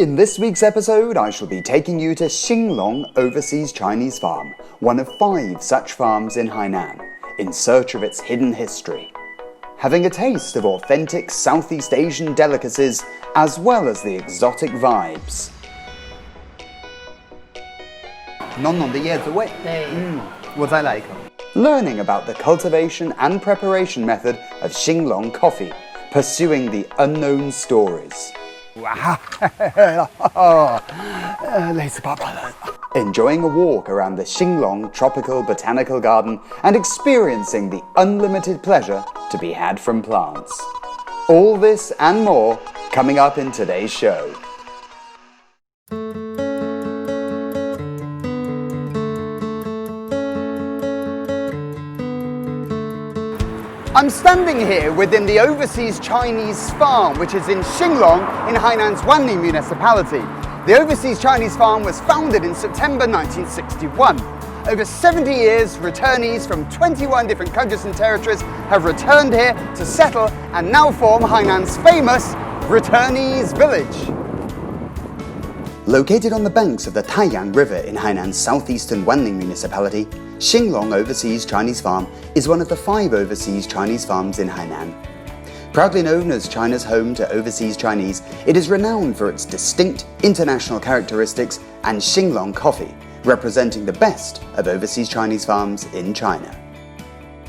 In this week's episode, I shall be taking you to Xinglong Overseas Chinese Farm, one of 5 such farms in Hainan, in search of its hidden history. Having a taste of authentic Southeast Asian delicacies, as well as the exotic vibes. 浓浓的椰子味。对。我再来一口。Learning about the cultivation and preparation method of Xinglong coffee, pursuing the unknown stories. 哇，累死爸爸了。Enjoying a walk around the Xinglong Tropical Botanical Garden and experiencing the unlimited pleasure to be had from plants. All this and more coming up in today's show. I'm standing here within the Overseas Chinese Farm, which is in Xinglong in Hainan's Wanning Municipality. The Overseas Chinese Farm was founded in September 1961. Over 70 years, returnees from 21 different countries and territories have returned here to settle and now form Hainan's famous returnees village. Located on the banks of the Taiyang River in Hainan's southeastern Wanning Municipality, Xinglong Overseas Chinese Farm is one of the 5 overseas Chinese farms in Hainan. Proudly known as China's home to overseas Chinese, it is renowned for its distinct international characteristics and Xinglong coffee, representing the best of overseas Chinese farms in China.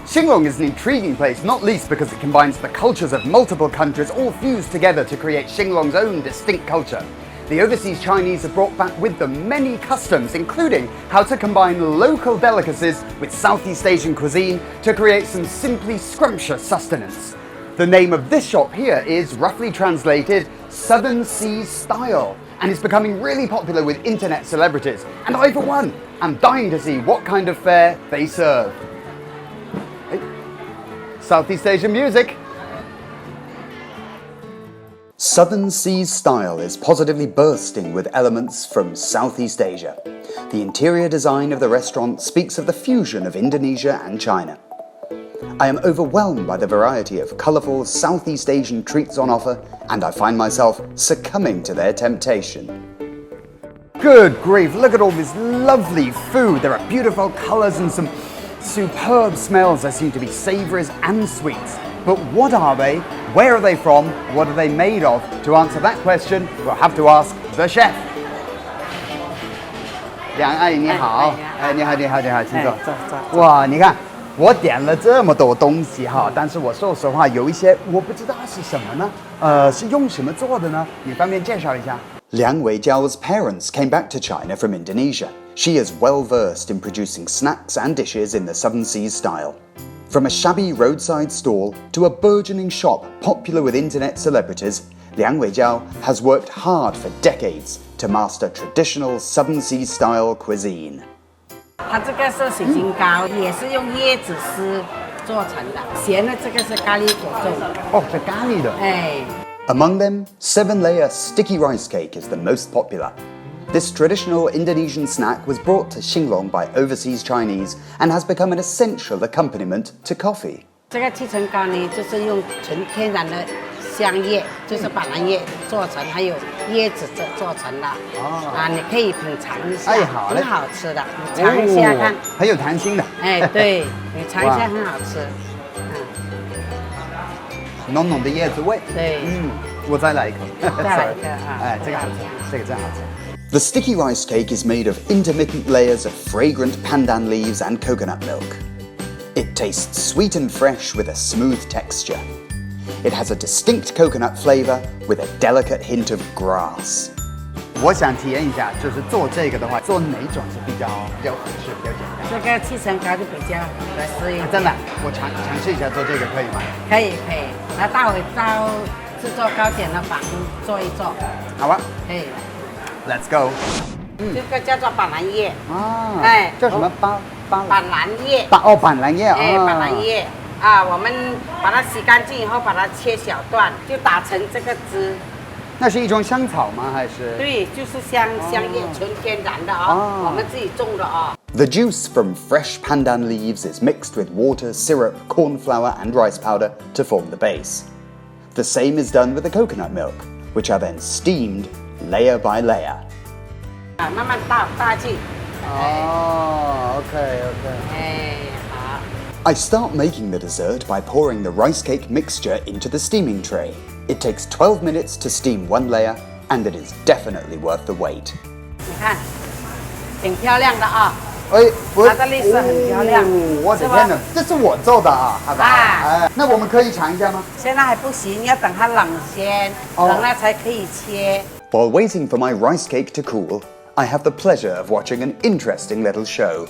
Xinglong is an intriguing place, not least because it combines the cultures of multiple countries all fused together to create Xinglong's own distinct culture. The overseas Chinese have brought back with them many customs, including how to combine local delicacies with Southeast Asian cuisine to create some simply scrumptious sustenance. The name of this shop here is, roughly translated, Southern Seas Style, and is becoming really popular with internet celebrities. And I, for one, am dying to see what kind of fare they serve. Hey. Southeast Asian music. Southern Seas Style is positively bursting with elements from Southeast Asia. The interior design of the restaurant speaks of the fusion of Indonesia and China. I am overwhelmed by the variety of colourful Southeast Asian treats on offer, and I find myself succumbing to their temptation. Good grief, look at all this lovely food. There are beautiful colours and some superb smells. There seem to be savouries and sweets. But what are they? Where are they from? What are they made of? To answer that question, we'll have to ask the chef. 梁阿姨你好，你好，请坐。哇，你看我点了这么多东西哈，但是我说实话有一些我不知道是什么呢？是用什么做的呢？你方便介绍一下？ Liang Weijiao's parents came back to China from Indonesia. She is well versed in producing snacks and dishes in the Southern Seas style. From a shabby roadside stall to a burgeoning shop popular with internet celebrities, Liang Weijiao has worked hard for decades to master traditional Southern Seas style cuisine. 它这个是水晶糕，也是用椰子丝做成的。咸的这个是咖喱果冻。哦，是咖喱的。哎。Among them, 7-layer sticky rice cake is the most popular. This traditional Indonesian snack was brought to Xinglong by overseas Chinese and has become an essential accompaniment to coffee. 这个七层糕呢，就是用纯天然的香叶，就是板蓝叶做成，还有椰子做成的。哦。你可以品尝一下，很好吃的，你尝一下看。很有弹性的。哎，对，你尝一下很好吃。浓浓的椰子味。对。我再来一口。再来一个啊！哎，这个好吃，这个真好吃。 The sticky rice cake is made of intermittent layers of fragrant pandan leaves and coconut milk. It tastes sweet and fresh with a smooth texture. It has a distinct coconut flavor with a delicate hint of grass. 我想体验一下，就是做这个的话，做哪种是比较合适、比较简单？这个七层糕就比较合适一点。真的，我尝试一下做这个可以吗？可以。那待会到制作糕点的房做一做。好啊。可以。 Let's go。这个叫做板蓝叶。啊。哎。叫什么板蓝叶。板蓝叶。哎，板蓝叶。我们把它洗干净以后，把它切小段，就打成这个汁。那是一种香草吗？还是？对，就是香叶，纯天然的我们自己种的The juice from fresh pandan leaves is mixed with water, syrup, corn flour, and rice powder to form the base. The same is done with the coconut milk, which are then steamed, layer by layer. 慢慢倒进。OK. 好。 I start making the dessert by pouring the rice cake mixture into the steaming tray. It takes 12 minutes to steam one layer, and it is definitely worth the wait. 你看，挺漂亮的啊。它的绿色很漂亮。我的天哪，这是我做的啊，好吧？那我们可以尝一下吗？现在还不行，要等它冷先，冷了才可以切。While waiting for my rice cake to cool, I have the pleasure of watching an interesting little show.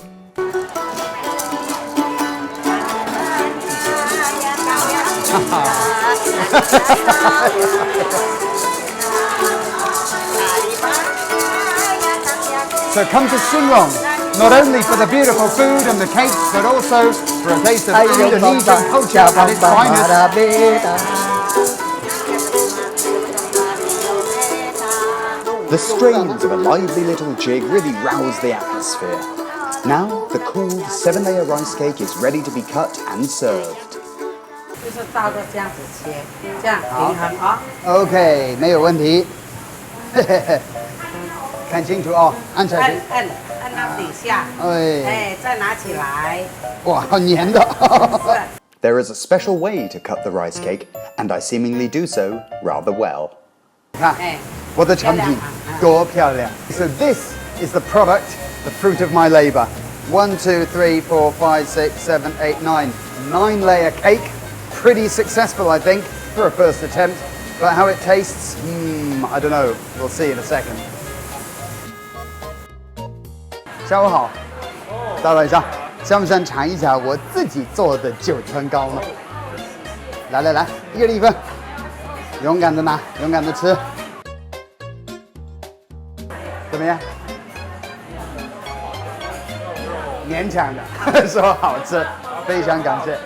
So come to Xinglong, not only for the beautiful food and the cakes, but also for a taste of Indonesian culture at its finest. The strains of a lively little jig really rouse the atmosphere. Now, the cooled 7-layer rice cake is ready to be cut and served. 就是照着这样子切，这样平衡啊。OK， 没有问题。看清楚哦，按下去。按到底下。再拿起来。哇，好黏的。There is a special way to cut the rice cake, and I seemingly do so rather well. 看，我的产品多漂亮。So this is the product, the fruit of my labor. 1, 2, 3, 4, 5, 6, 7, 8, 9. 9-layer cake. Pretty successful, I think, for a first attempt. But how it tastes, I don't know. We'll see in a second. 下午好，大晚上，想不想尝一下我自己做的九川糕呢？来，一个1份，勇敢的拿，勇敢的吃，怎么样？勉强的，说好吃，非常感谢。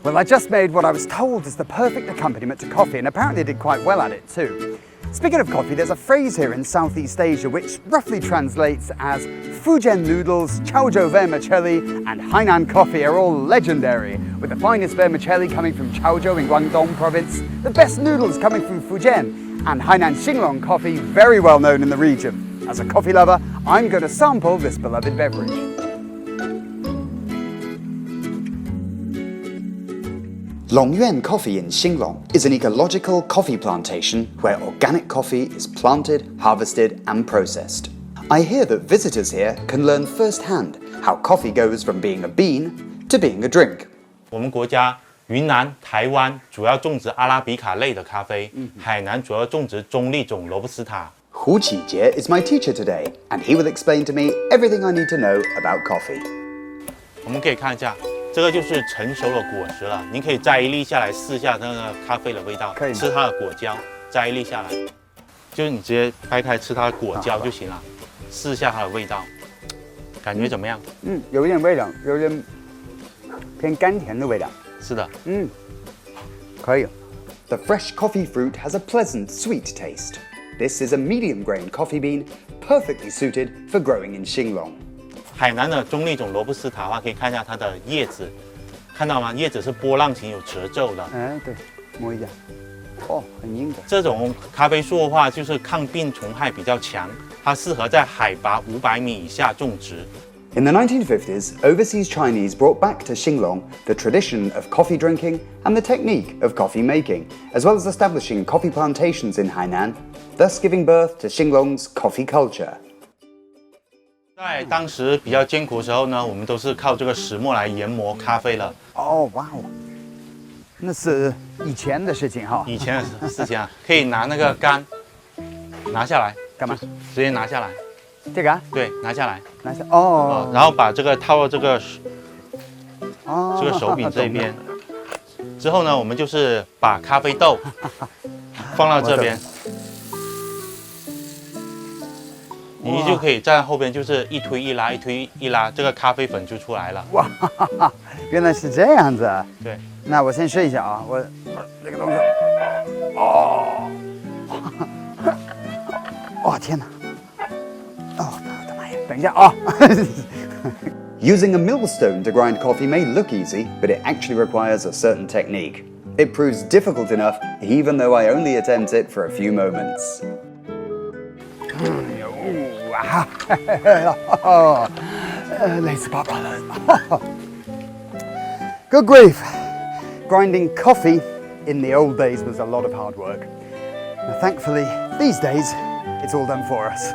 Well, I just made what I was told is the perfect accompaniment to coffee, and apparently did quite well at it too. Speaking of coffee, there's a phrase here in Southeast Asia which roughly translates as Fujian noodles, Chaozhou vermicelli, and Hainan coffee are all legendary, with the finest vermicelli coming from Chaozhou in Guangdong province, the best noodles coming from Fujian, and Hainan Xinglong coffee very well known in the region. As a coffee lover, I'm going to sample this beloved beverage. Longyuan Coffee in Xinglong is an ecological coffee plantation where organic coffee is planted, harvested and processed. I hear that visitors here can learn firsthand how coffee goes from being a bean to being a drink. 我们国家云南、台湾主要种植阿拉比卡类的咖啡，海南主要种植中立种罗布斯塔。Hu Qijie is my teacher today, and he will explain to me everything I need to know about coffee. 我们可以看一下。这个就是成熟的果实了，您可以摘一粒下来试一下那个咖啡的味道，吃它的果胶，摘一粒下来，就是你直接掰开吃它的果胶就行了，试一下它的味道，感觉怎么样？有一点味道，有点偏甘甜的味道。是的，可以。The fresh coffee fruit has a pleasant sweet taste. This is a medium grain coffee bean, perfectly suited for growing in Xinglong. 海南的中立种罗布斯塔的话，可以看一下它的叶子，看到吗？叶子是波浪形，有褶皱的。对，摸一下。很硬的。这种咖啡树的话，就是抗病虫害比较强，它适合在海拔500米以下种植。In the 1950s, overseas Chinese brought back to Xinglong the tradition of coffee drinking and the technique of coffee making, as well as establishing coffee plantations in Hainan, thus giving birth to Xinglong's coffee culture. 在当时比较艰苦的时候呢，我们都是靠这个石磨来研磨咖啡了。那是以前的事情哈。以前的事情啊，可以拿那个杆拿下来，干嘛？直接拿下来。这个啊？对，拿下来。然后把这个套到这个手柄这边。之后呢，我们就是把咖啡豆放到这边。你就可以在后边就是一推一拉，一推一拉，这个咖啡粉就出来了。哇，原来是这样子啊！对，那我先试一下啊，我这个东西，天哪，等一下啊。Using a millstone to grind coffee may look easy, but it actually requires a certain technique. It proves difficult enough, even though I only attempt it for a few moments. Good grief! Grinding coffee in the old days was a lot of hard work. Now, thankfully, these days, it's all done for us.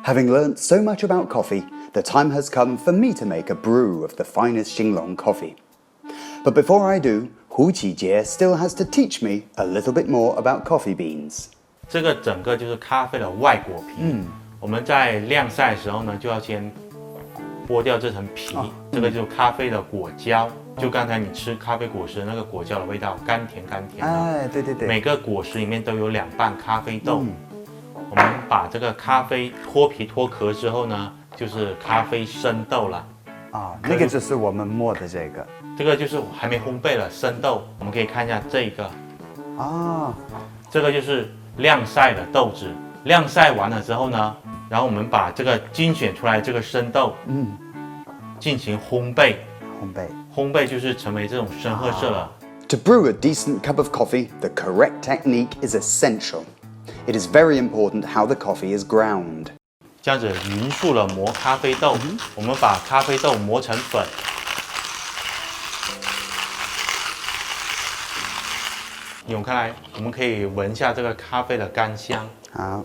Having learnt so much about coffee, the time has come for me to make a brew of the finest Xinglong coffee. But before I do, Hu Qijie still has to teach me a little bit more about coffee beans. 这个整个就是咖啡的外果皮。我们在晾晒的时候呢，就要先剥掉这层皮。这个就是咖啡的果胶，就刚才你吃咖啡果实的那个果胶的味道，甘甜甘甜的。哎，对对对。每个果实里面都有2瓣咖啡豆。我们把这个咖啡脱皮脱壳之后呢，就是咖啡生豆了。那个就是我们磨的这个。这个就是还没烘焙了生豆，我们可以看一下这个。这个就是晾晒的豆子。晾晒完了之后呢，然后我们把这个精选出来这个生豆，进行烘焙。烘焙就是成为这种深褐色了。To brew a decent cup of coffee, the correct technique is essential. It is very important how the coffee is ground. 这样子匀速了磨咖啡豆，我们把咖啡豆磨成粉。涌开来，我们可以闻一下这个咖啡的干香。好，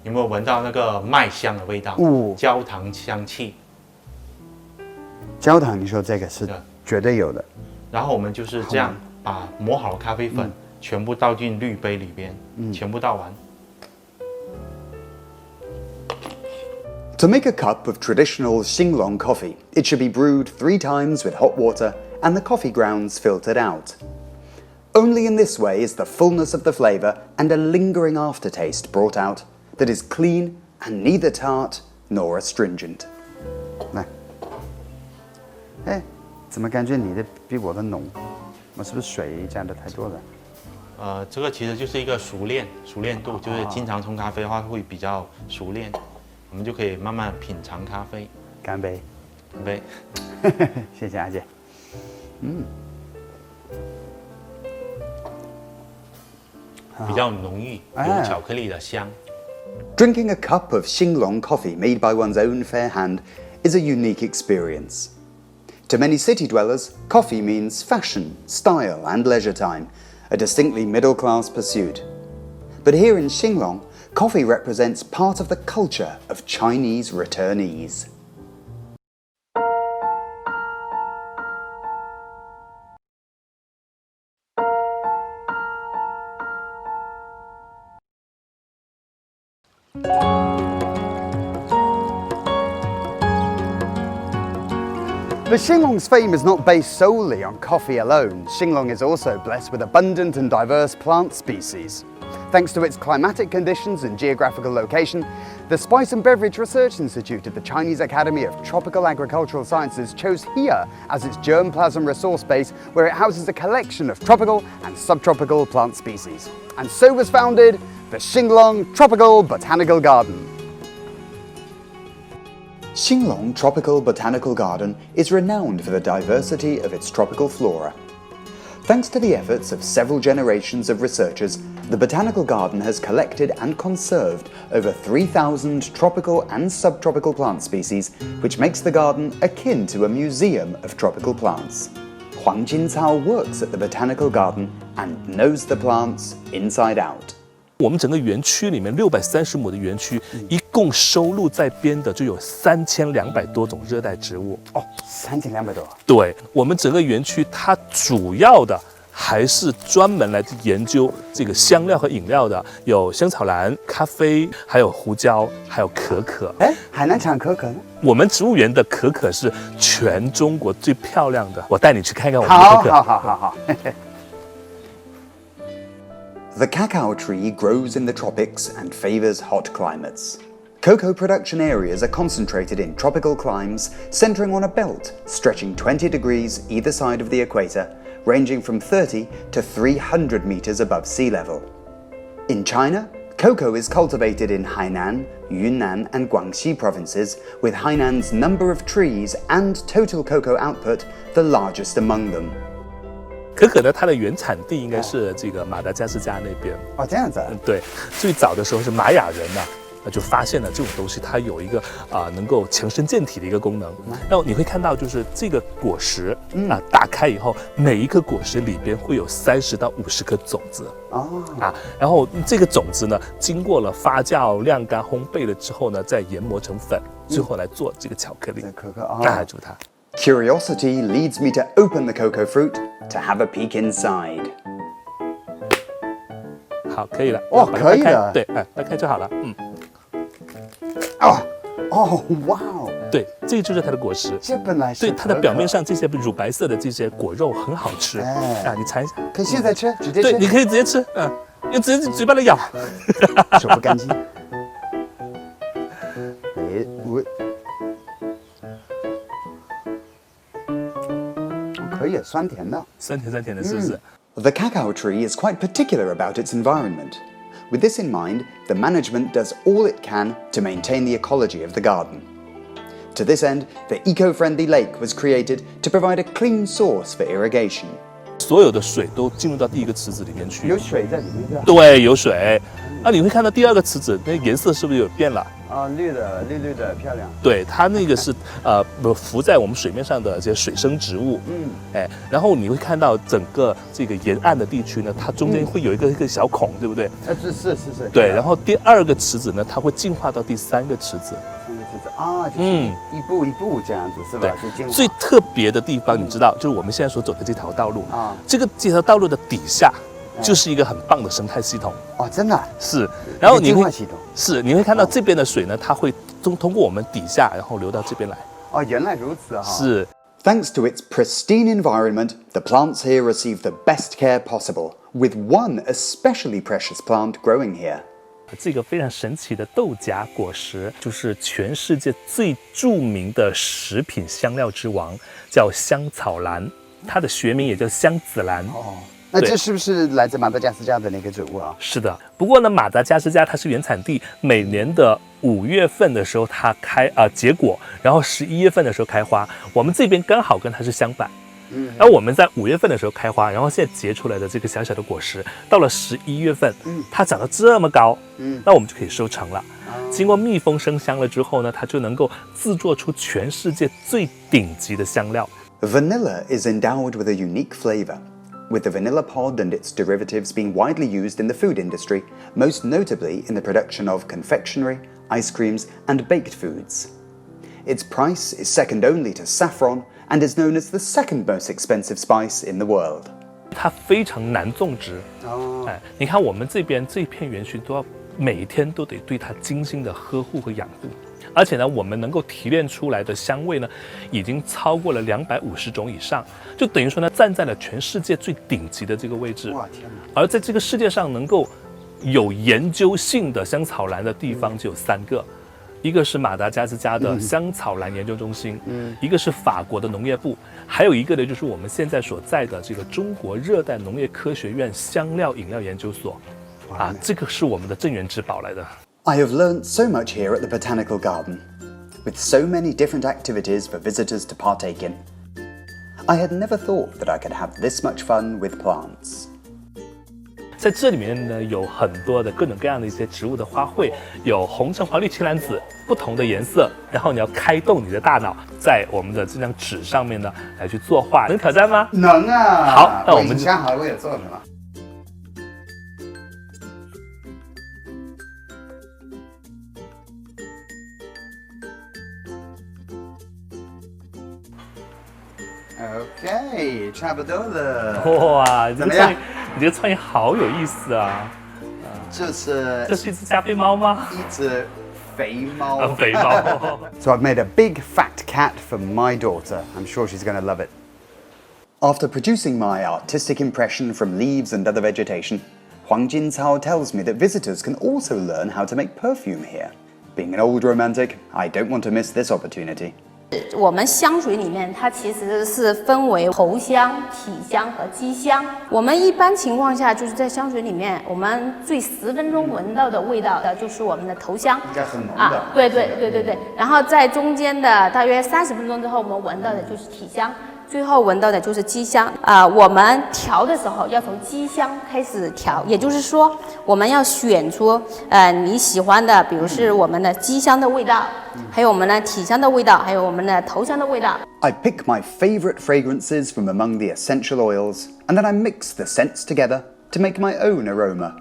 有没有闻到那个麦香的味道？焦糖香气。焦糖，你说这个是绝对有的。然后我们就是这样把磨好的咖啡粉全部倒进滤杯里边，全部倒完。To make a cup of traditional Xinglong coffee, it should be brewed 3 times with hot water and the coffee grounds filtered out. Only in this way is the fullness of the flavor and a lingering aftertaste brought out that is clean and neither tart nor astringent. 来，怎么感觉你的比我的浓？我是不是水加的太多了？这个其实就是一个熟练度，就是经常冲咖啡的话会比较熟练，我们就可以慢慢品尝咖啡。干杯！干杯！谢谢阿姐。比较浓郁，有巧克力的香。Drinking a cup of Xinglong coffee made by one's own fair hand is a unique experience. To many city dwellers, coffee means fashion, style, and leisure time, a distinctly middle-class pursuit. But here in Xinglong, coffee represents part of the culture of Chinese returnees. But Xinglong's fame is not based solely on coffee alone. Xinglong is also blessed with abundant and diverse plant species. Thanks to its climatic conditions and geographical location, the Spice and Beverage Research Institute at the Chinese Academy of Tropical Agricultural Sciences chose here as its germplasm resource base, where it houses a collection of tropical and subtropical plant species. And so was founded the Xinglong Tropical Botanical Garden. Xinglong Tropical Botanical Garden is renowned for the diversity of its tropical flora. Thanks to the efforts of several generations of researchers, the Botanical Garden has collected and conserved over 3,000 tropical and subtropical plant species, which makes the garden akin to a museum of tropical plants. Huang Jincao works at the Botanical Garden and knows the plants inside out. 我们整个园区里面630亩的园区，一共收录在编的就有3200多种热带植物。3200多。对，我们整个园区它主要的还是专门来研究这个香料和饮料的，有香草兰、咖啡，还有胡椒，还有可可。海南产可可呢？我们植物园的可可是全中国最漂亮的，我带你去看看我们的可可。好。The cacao tree grows in the tropics and favors hot climates. Cocoa production areas are concentrated in tropical climes, centering on a belt stretching 20 degrees either side of the equator, ranging from 30 to 300 meters above sea level. In China, Cocoa is cultivated in Hainan, Yunnan, and Guangxi provinces, with Hainan's number of trees and total cocoa output the largest among them. 可可呢，它的原产地应该是这个马达加斯加那边。哦，这样子啊。对，最早的时候是玛雅人呢，就发现了这种东西，它有一个能够强身健体的一个功能。然后你会看到，就是这个果实打开以后，每一颗果实里边会有30到50颗种子。然后这个种子呢，经过了发酵、晾干、烘焙了之后呢，再研磨成粉，最后来做这个巧克力。可可就它。Curiosity leads me to open the cocoa fruit to have a peek inside. 好，可以了。哦，可以的。对，掰开就好了。哇哦！对，这就是它的果实。这本来是对它的表面上这些乳白色的这些果肉很好吃。你尝一下。可以现在吃，直接吃。对，你可以直接吃，用直接嘴巴里咬。手不干净。可以，酸甜的。酸甜的，是不是？The cacao tree is quite particular about its environment. With this in mind, the management does all it can to maintain the ecology of the garden. To this end, the eco-friendly lake was created to provide a clean source for irrigation. 所有的水都进入到第一个池子里面去。有水在里面的。对，有水。你会看到第二个池子，那颜色是不是有变了？绿的，漂亮。对，它那个是浮在我们水面上的这些水生植物。然后你会看到整个这个沿岸的地区呢，它中间会有一个小孔，对不对？是。对，然后第二个池子呢，它会进化到第3个池子。就是一步一步这样子，是吧？对，最特别的地方，你知道，就是我们现在所走的这条道路这条道路的底下就是一个很棒的生态系统。真的是。然后你会看到这边的水呢，它会通过我们底下，然后流到这边来。原来如此是。Thanks to its pristine environment, the plants here receive the best care possible, with one especially precious plant growing here. 这个非常神奇的豆荚果实，就是全世界最著名的食品香料之王，叫香草兰，它的学名也叫香子兰。那这是不是来自马达加斯加的那个植物啊？是的，不过呢，马达加斯加它是原产地，每年的5月份的时候它结果，然后11月份的时候开花。我们这边刚好跟它是相反。而我们在5月份的时候开花，然后现在结出来的这个小小的果实，到了11月份，它长得这么高，那我们就可以收成了。经过蜜蜂生香了之后呢，它就能够制作出全世界最顶级的香料。Vanilla is endowed with a unique flavor, with the vanilla pod and its derivatives being widely used in the food industry, most notably in the production of confectionery, ice creams, and baked foods. Its price is second only to saffron and is known as the second most expensive spice in the world. 它非常难种植你看我们这边这片园区都要每天都得对它精心的呵护和养护，而且呢，我们能够提炼出来的香味呢，已经超过了250种以上，就等于说呢，站在了全世界最顶级的这个位置。哇，天哪！而在这个世界上能够有研究性的香草兰的地方就有3个。一个是马达加斯加的香草兰研究中心，一个是法国的农业部，还有一个呢就是我们现在所在的这个中国热带农业科学院香料饮料研究所，这个是我们的镇园之宝来的。I have learned so much here at the Botanical Garden, with so many different activities for visitors to partake in. I had never thought that I could have this much fun with plants. 在这里面呢，有很多的各种各样的一些植物的花卉，有红橙黄绿青蓝紫不同的颜色，然后你要开动你的大脑，在我们的这张纸上面呢来去作画，能挑战吗？能啊！好，那我们想好了我也做什么。OK， 差不多了。哇，怎么样？你这个创意好有意思啊！这是一只加菲猫吗？一只肥猫。肥猫。So I've made a big fat cat for my daughter. I'm sure she's going to love it. After producing my artistic impression from leaves and other vegetation, Huang Jincao tells me that visitors can also learn how to make perfume here. Being an old romantic, I don't want to miss this opportunity. 我们香水里面，它其实是分为头香、体香和基香。我们一般情况下就是在香水里面，我们最10分钟闻到的味道的就是我们的头香，应该很浓的。啊，对。然后在中间的大约30分钟之后，我们闻到的就是体香。最后闻到的就是基香我们调的时候要从基香开始调，也就是说，我们要选出你喜欢的，比如是我们的基香的味道，还有我们的体香的味道，还有我们的头香的味道。I pick my favorite fragrances from among the essential oils, and then I mix the scents together to make my own aroma.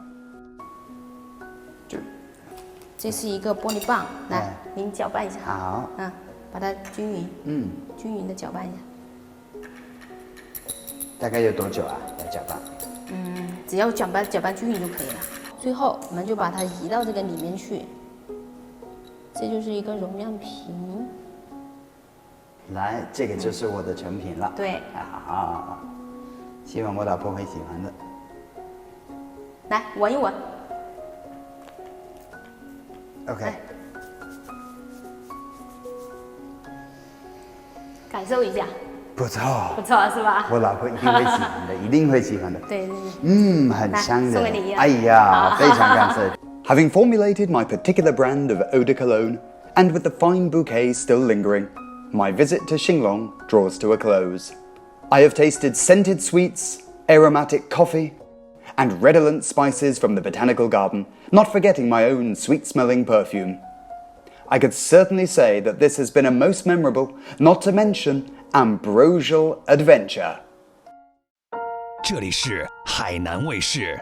这是一个玻璃棒，来，您搅拌一下。好，把它均匀，均匀的搅拌一下。大概有多久啊？要搅拌？只要搅拌均匀就可以了。最后我们就把它移到这个里面去，这就是一个容量瓶。来，这个就是我的成品了。对，好，希望我老婆会喜欢的。来闻一闻。OK，感受一下。不错是吧？我老婆一定会喜欢的，一定会喜欢的。对。很香的。送给你一样。哎呀，非常感谢。Having formulated my particular brand of eau de cologne, and with the fine bouquet still lingering, my visit to Xinglong draws to a close. I have tasted scented sweets, aromatic coffee, and redolent spices from the botanical garden, not forgetting my own sweet-smelling perfume. I could certainly say that this has been a most memorable, not to mention ambrosial adventure. 这里是海南卫视。